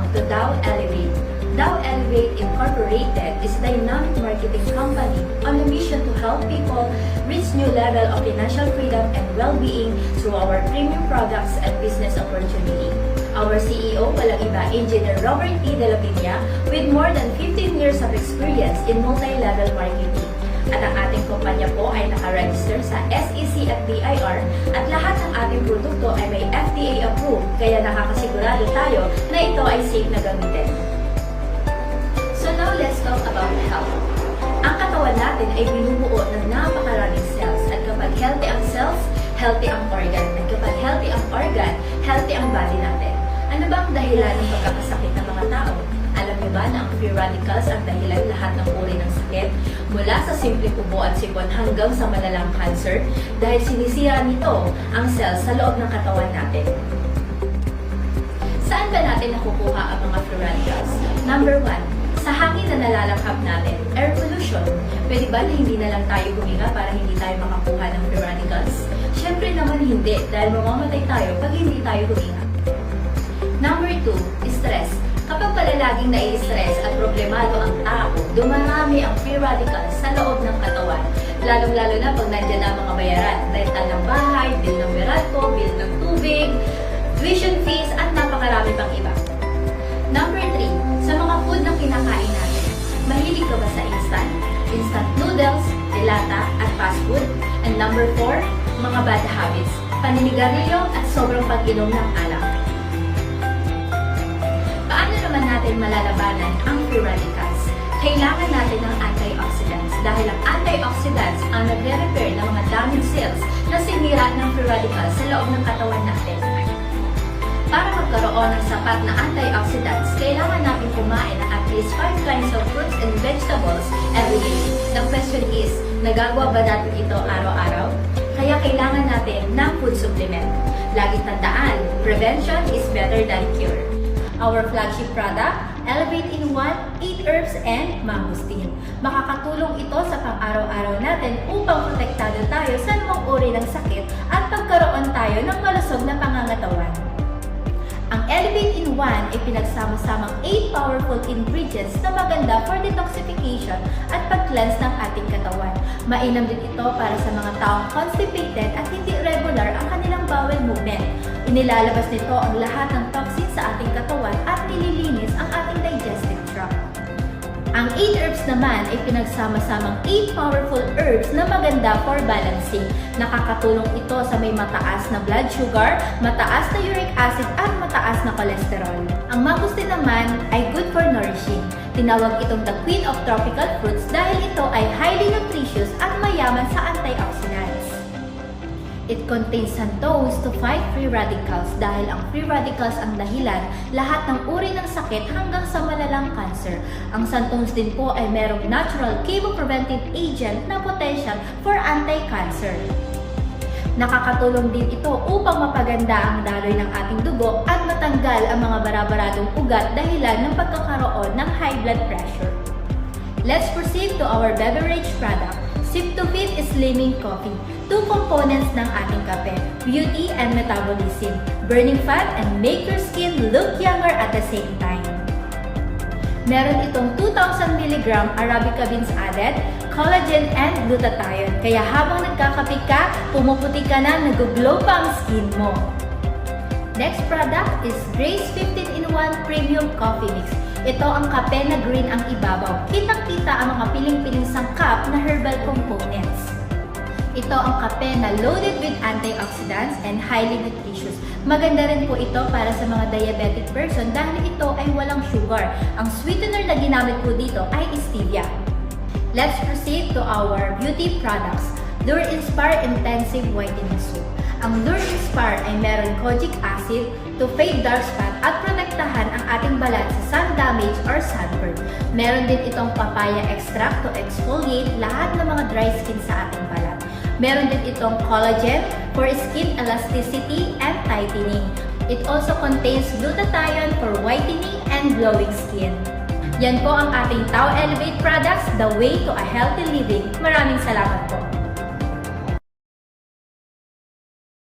Welcome to Dow Elevate. Dow Elevate Incorporated is a dynamic marketing company on a mission to help people reach new level of financial freedom and well-being through our premium products and business opportunity. Our CEO, walang iba, Engineer Robert T. De La Peña, with more than 15 years of experience in multi-level marketing. At ang ating kumpanya po ay nakaregister sa SEC at BIR at lahat ng ating produkto ay may FDA approved, kaya nakakasigurado tayo na ito ay safe na gamitin. So now let's talk about health. Ang katawan natin ay binubuo ng napakaraming cells at kapag healthy ang cells, healthy ang organ. At kapag healthy ang organ, healthy ang body natin. Ano ba ang dahilan ng pagkakasakit ng mga tao? Alam niyo ba na ang free radicals ang dahilan lahat ng uri ng sakit? Mula sa simpleng ubo at sipon hanggang sa malalang cancer dahil sinisira nito ang cells sa loob ng katawan natin. Saan ba natin nakukuha ang mga free radicals? Number 1, sa hangin na nalalanghap natin, air pollution. Pwede ba na hindi na lang tayo huminga para hindi tayo makakuha ng free radicals? Syempre naman hindi dahil mamamatay tayo pag hindi tayo huminga. Number 2, stress. Kapag pala laging nai-stress at problemado ang tao, dumarami ang free radicals sa loob ng katawan. Lalong-lalo na pag nandiyan na mga bayaran, rental ng bahay, bill ng Meralco, bill ng tubig, tuition fees, at napakarami pang iba. Number 3, sa mga food na kinakain natin. Mahilig ka ba sa instant? Instant noodles, delata, at fast food? And number 4, mga bad habits. Paninigarilyo at sobrang pag-inom ng alak. Paano naman natin malalabanan ang free radicals? Kailangan natin ng antioxidants dahil ang antioxidants ang nagre-repair ng mga damaged cells na sinira ng free radicals sa loob ng katawan natin. Para magkaroon ng sapat na antioxidants, kailangan natin kumain ng at least 5 kinds of fruits and vegetables every day. The question is, nagagawa ba natin ito araw-araw? Kaya kailangan natin ng food supplement. Laging tandaan, prevention is better than cure. Our flagship product, Elevate in 1, 8 herbs and mangosteen. Makakatulong ito sa pang-araw-araw natin upang protektado tayo sa anumang uri ng sakit at pagkaroon tayo ng malusog na pangangatawan. Ang Elevate in 1 ay pinagsama-samang 8 powerful ingredients na maganda for detoxification at pag-cleanse ng ating katawan. Mainam din ito para sa mga taong constipated at hindi regular ang kanilang bowel movement. Inilalabas nito ang lahat ng toxins sa ating katawan at nililinis ang ating digestive tract. Ang 8 herbs naman ay pinagsama-samang 8 powerful herbs na maganda for balancing. Nakakatulong ito sa may mataas na blood sugar, mataas na uric acid at mataas na cholesterol. Ang mangosteen naman ay good for nourishing. Tinawag itong the queen of tropical fruits dahil ito ay highly nutritious at mayaman sa antioxidants. It contains xanthones to fight free radicals dahil ang free radicals ang dahilan lahat ng uri ng sakit hanggang sa malalang cancer. Ang xanthones din po ay merong natural chemopreventive agent na potential for anti-cancer. Nakakatulong din ito upang mapaganda ang daloy ng ating dugo at matanggal ang mga bara-baradong ugat dahilan ng pagkakaroon ng high blood pressure. Let's proceed to our beverage product. Sip to Fit Slimming Coffee. 2 components ng ating kape, beauty and metabolism, burning fat and make your skin look younger at the same time. Meron itong 2,000 mg Arabica beans added, collagen and glutathione. Kaya habang nagkakape ka, pumuputi ka na, nag-glow pa ang skin mo. Next product is Grace 15-in-1 Premium Coffee Mix. Ito ang kape na green ang ibabaw. Kitang-kita ang mga piling-piling sangkap na herbal components. Ito ang kape na loaded with antioxidants and highly nutritious. Maganda rin po ito para sa mga diabetic person dahil ito ay walang sugar. Ang sweetener na ginamit po dito ay stevia. Let's proceed to our beauty products. Lure Inspire Intensive Whitening Soap. Ang Lure Inspire ay meron kojic acid to fade dark spot at protektahan ang ating balat sa sun damage or sunburn. Meron din itong papaya extract to exfoliate lahat ng mga dry skin sa ating balat. Meron din itong collagen for skin elasticity and tightening. It also contains glutathione for whitening and glowing skin. Yan po ang ating Dow Elevate products, the way to a healthy living. Maraming salamat po.